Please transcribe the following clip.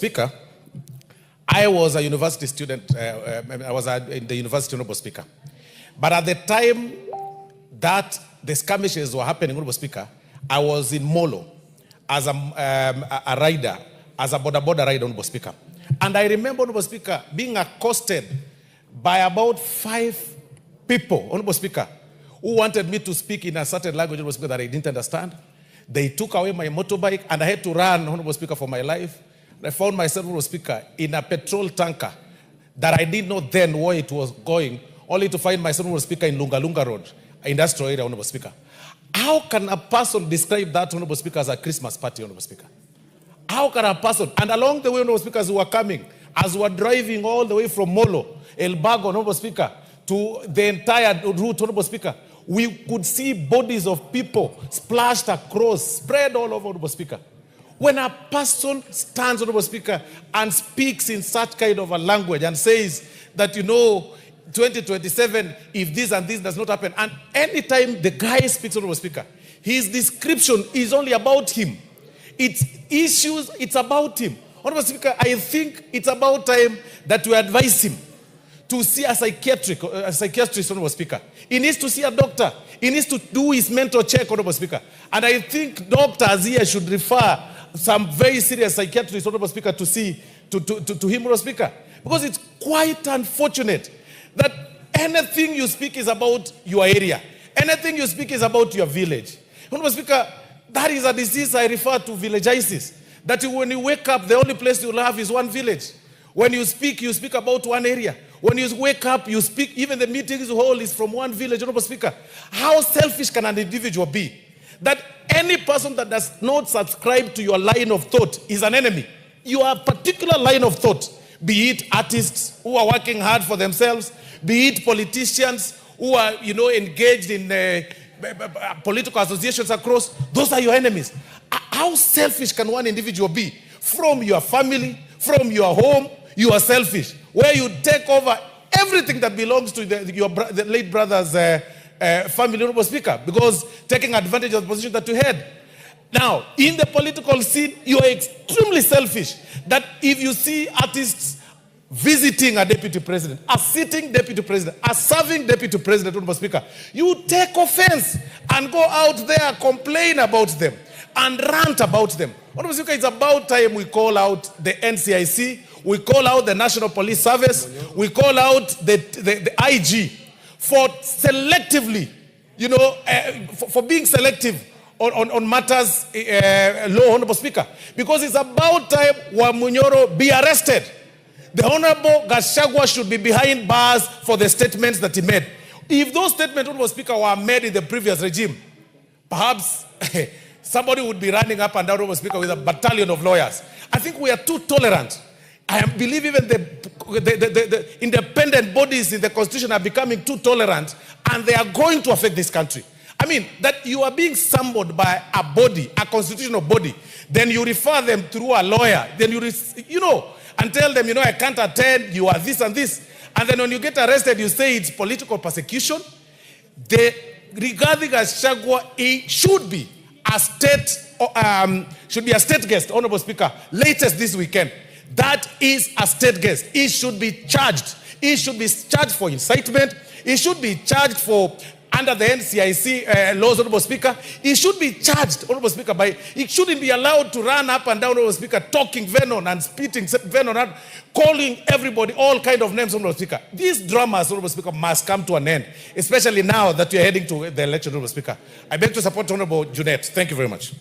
Speaker, I was a university student. I was in the university, Honorable Speaker. But at the time that the skirmishes were happening, Honorable Speaker, I was in Molo as a rider, as a border rider, Honorable Speaker. And I remember, Honorable Speaker, being accosted by about 5 people, Honorable Speaker, who wanted me to speak in a certain language, Honorable Speaker, that I didn't understand. They took away my motorbike, and I had to run, Honorable Speaker, for my life. I found myself, Honorable Speaker, in a petrol tanker that I didn't know then where it was going, only to find myself, Honorable Speaker, in Lunga Road, industrial area, Honorable Speaker. How can a person describe that, Honorable Speaker, as a Christmas party, Honorable Speaker? How can a person, and along the way, Honorable Speaker, as we were coming, as we were driving all the way from Molo, El Bago, Honorable Speaker, to the entire route, Honorable Speaker, we could see bodies of people splashed across, spread all over, Honorable Speaker. When a person stands, Honorable Speaker, and speaks in such kind of a language and says that, 2027, if this and this does not happen, and anytime the guy speaks, Honorable Speaker, his description is only about him. It's issues, it's about him. Honorable Speaker, I think it's about time that we advise him to see a psychiatrist, Honorable Speaker. He needs to see a doctor. He needs to do his mental check, Honorable Speaker. And I think doctors here should refer some very serious psychiatrists, Honorable Speaker, to see to him, Honorable Speaker. Because it's quite unfortunate that anything you speak is about your area. Anything you speak is about your village. Honorable Speaker, that is a disease I refer to villagitis. That when you wake up, the only place you'll have is one village. When you speak about one area. When you wake up, you speak, even the meetings you hold is from one village, Honorable Speaker. How selfish can an individual be? That any person that does not subscribe to your line of thought is an enemy. Your particular line of thought, be it artists who are working hard for themselves, be it politicians who are, engaged in political associations across, those are your enemies. How selfish can one individual be? From your family, from your home, you are selfish. Where you take over everything that belongs to the late brother's family, Honorable Speaker, because taking advantage of the position that you had. Now, in the political scene, you are extremely selfish. That if you see artists visiting a deputy president, a sitting deputy president, a serving deputy president, Honorable Speaker, you take offense and go out there, complain about them, and rant about them. Honorable Speaker, it's about time we call out the NCIC, we call out the National Police Service, we call out the IG for selectively, for being selective on matters law, Honorable Speaker. Because it's about time Wamunyoro be arrested. The Honorable Gachagua should be behind bars for the statements that he made. If those statements, Honorable Speaker, were made in the previous regime, perhaps somebody would be running up and down, Honorable Speaker, with a battalion of lawyers. I think we are too tolerant. I believe even the independent bodies in the Constitution are becoming too tolerant, and they are going to affect this country. I mean, that you are being summoned by a body, a constitutional body, then you refer them through a lawyer, then and tell them, I can't attend, you are this and this. And then when you get arrested, you say it's political persecution. The Rigathi Gachagua, he should be a state guest, Honorable Speaker, latest this weekend. That is a state guest. He should be charged. He should be charged for incitement. He should be charged for, under the NCIC laws, Honorable Speaker. He should be charged, Honorable Speaker, he shouldn't be allowed to run up and down, Honorable Speaker, talking venom and spitting venom and calling everybody all kind of names, Honorable Speaker. These dramas, Honorable Speaker, must come to an end, especially now that you're heading to the election, Honorable Speaker. I beg to support Honorable Junet. Thank you very much.